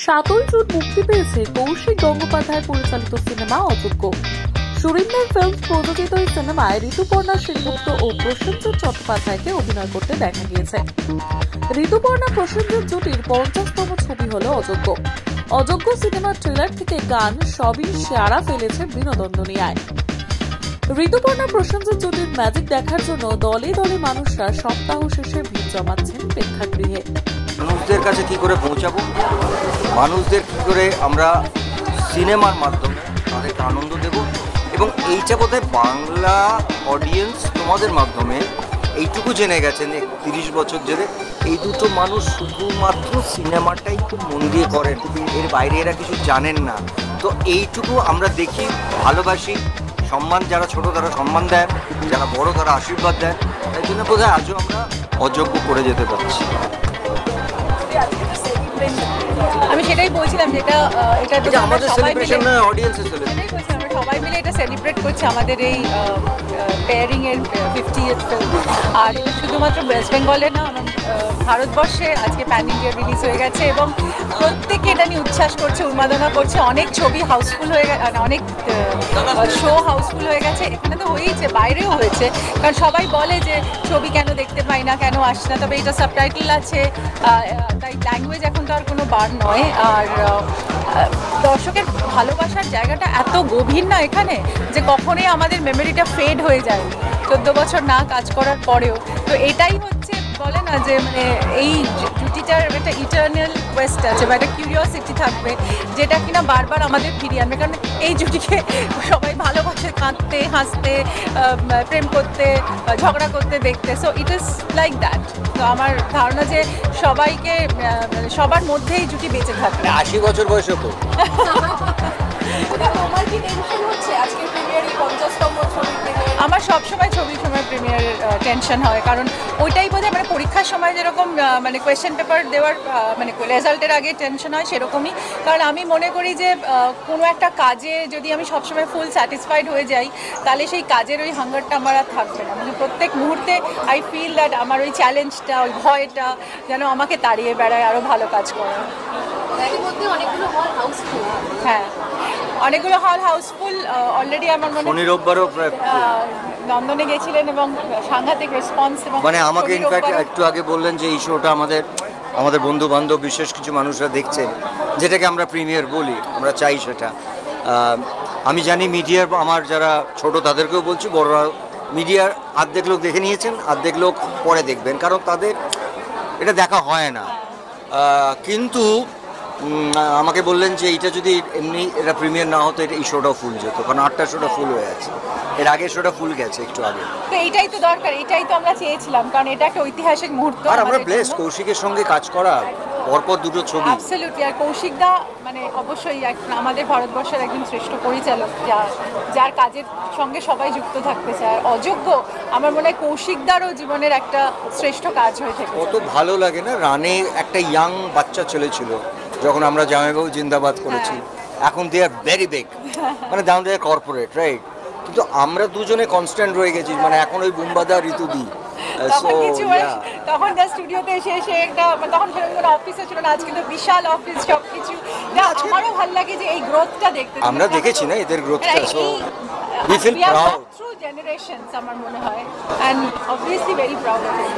7ই June মুক্তি পেয়েছে কৌশিক গঙ্গোপাধ্যায় পরিচালিত সিনেমা অযোগ্য। সুরিন্দর ফিল্মস প্রযোজিত এই সিনেমায় ঋতুপর্ণা সেনগুপ্ত ও প্রসেনজিৎ চট্টোপাধ্যায়কে অভিনয় করতে দেখা গিয়েছে। ঋতুপর্ণা প্রসেনজিৎ জুটির 50তম ছবি হল অযোগ্য। অযোগ্য সিনেমার ট্রেলার থেকে গান সবই সাড়া ফেলেছে বিনোদন দুনিয়ায়। ঋতুপর্ণা প্রসেনজিৎ জুটির ম্যাজিক দেখার জন্য দলে দলে মানুষরা সপ্তাহ শেষে ভিড় জমাচ্ছেন প্রেক্ষাগৃহে। মানুষদের কাছে কি করে পৌঁছাবো, মানুষদের কি করে আমরা সিনেমার মাধ্যমে তাদেরকে আনন্দ দেব, এবং এইটা বোধহয় বাংলা অডিয়েন্স তোমাদের মাধ্যমে এইটুকু জেনে গেছেন যে 30 বছর ধরে এই দুটো মানুষ শুধুমাত্র সিনেমাটাই খুব মন দিয়ে করেন, এর বাইরে এরা কিছু জানেন না। তো এইটুকু আমরা দেখি, ভালোবাসি, সম্মান, যারা ছোট তারা সম্মান দেয়, যারা বড় তারা আশীর্বাদ দেয়। তাই জন্য বোধহয় আজও আমরা অযোগ্য করে যেতে পারছি। আমি সেটাই বলছিলাম, যেটা এটা আমাদের সেলিব্রেশন না, অডিয়েন্সের সেলিব্রেশন। আমরা সবাই মিলে এটা সেলিব্রেট করছি, আমাদের এই পেয়ারিং এর 50th ফিল্ম। আর এটা শুধুমাত্র ওয়েস্ট বেঙ্গলে না, ভারতবর্ষে আজকে প্যান ইন্ডিয়া রিলিজ হয়ে গেছে এবং প্রত্যেকে এটা নিয়ে উচ্ছ্বাস করছে, উন্মাদনা করছে। অনেক ছবি হাউসফুল হয়ে গেছে, অনেক শো হাউসফুল হয়ে গেছে। এখানে তো হয়েইছে, বাইরেও হয়েছে, কারণ সবাই বলে যে ছবি কেন দেখতে পাই না, কেন আসছে না। তবে এটা সাবটাইটেল আছে, তাই ল্যাঙ্গুয়েজ এখন তো আর কোনো বার নয়। আর দর্শকের ভালোবাসার জায়গাটা এত গভীর না এখানে, যে কখনোই আমাদের মেমোরিটা ফেড হয়ে যায় 14 বছর না কাজ করার পরেও। তো এটাই হচ্ছে, বলে না যে মানে এই জুটিটার একটা ইটার্নাল কোয়েস্ট আছে বা একটা কিউরিওসিটি থাকবে, যেটা কিনা বারবার আমাদের ফিরিয়ে আনবে। কারণ এই জুটিকে সবাই ভালোবাসে, কাঁদতে, হাসতে, প্রেম করতে, ঝগড়া করতে দেখতে। So it is like that. তো আমার ধারণা যে সবাইকে, সবার মধ্যেই জুটি বেঁচে থাকবে। 80 বছর বয়সে তো তোমার কি টেনশন হচ্ছে আজকে প্রিমিয়ারে 50তম ছবি? আমার সবসময় ছবির সময় প্রিমিয়ারের টেনশন হয়, কারণ ওইটাই বোধহয় মানে পরীক্ষার সময় যেরকম মানে কোয়েশ্চেন পেপার দেওয়ার মানে রেজাল্টের আগে টেনশন হয়, সেরকমই। কারণ আমি মনে করি যে কোনো একটা কাজে যদি আমি সবসময় ফুল স্যাটিসফাইড হয়ে যাই, তাহলে সেই কাজের ওই হাঙ্গারটা আমার আর থাকবে না। মানে প্রত্যেক মুহূর্তে আই ফিল দ্যাট আমার ওই চ্যালেঞ্জটা, ওই ভয়টা যেন আমাকে তাড়িয়ে বেড়ায় আরও ভালো কাজ করা। এর মধ্যে অনেকগুলো হল হাউসফুল। হ্যাঁ, অনেকগুলো হল হাউসফুল অলরেডি। আমার মনে শনি রোববারও নন্দনে গেছিলেন এবং সাংঘাতিক রেসপন্স। এবং মানে আমাকে ইনফ্যাক্ট একটু আগে বললেন যে এই শোটা আমাদের বন্ধু বান্ধব বিশেষ কিছু মানুষরা দেখছেন, যেটাকে আমরা প্রিমিয়ার বলি, আমরা চাই সেটা। আমি জানি মিডিয়ার আমার যারা ছোট তাদেরকেও বলছি, বড়রা মিডিয়ার অর্ধেক লোক দেখে নিয়েছেন, অর্ধেক লোক পরে দেখবেন, কারণ তাদের এটা দেখা হয় না। কিন্তু আমাকে বললেন যে এইটা যদি এমনি এটা প্রিমিয়ার না হতো, এই শোটাও ফুল যেত, কারণ 8টা শোটা ফুল হয়ে আছে। এর আগের শোটা ফুল গেছে একটু আগে। তো এইটাই তো দরকার, এটাই তো আমরা চেয়েছিলাম, কারণ এটা একটা ঐতিহাসিক মুহূর্ত। আর আমরা ব্লেস কৌশিকের সঙ্গে কাজ করা, পরপর দুটো ছবি। অ্যাবসলিউটলি। আর কৌশিকদা মানে অবশ্যই আমাদের ভারতবর্ষের একজন শ্রেষ্ঠ পরিচালক, যার কাজের সঙ্গে সবাই যুক্ত থাকতে চায়। অযোগ্য আমার মনে হয় কৌশিকদারও জীবনের একটা শ্রেষ্ঠ কাজ হয়ে থাকে। কত ভালো লাগে না, রানে একটা ইয়াং বাচ্চা ছেলে ছিল যখন আমরা জামাইবাবু জিন্দাবাদ করেছি। এখন দে আর ভেরি বিগ, মানে দাম দে কর্পোরেট, রাইট? কিন্তু আমরা দুজনে কনস্ট্যান্ট রয়ে গেছি, মানে এখন ওই বুম্বাদা ঋতুদি। তখন স্টুডিওতে এসে একটা, তখন সেরকম অফিসে ছিল না, আজকে তো বিশাল অফিস, সবকিছু। আমারও ভালো লাগে যে এই গ্রোথটা দেখতে। আমরা দেখেছি না এদের গ্রোথটা, so we feel proud through generations, আমার মনে হয়, and obviously very proud of it.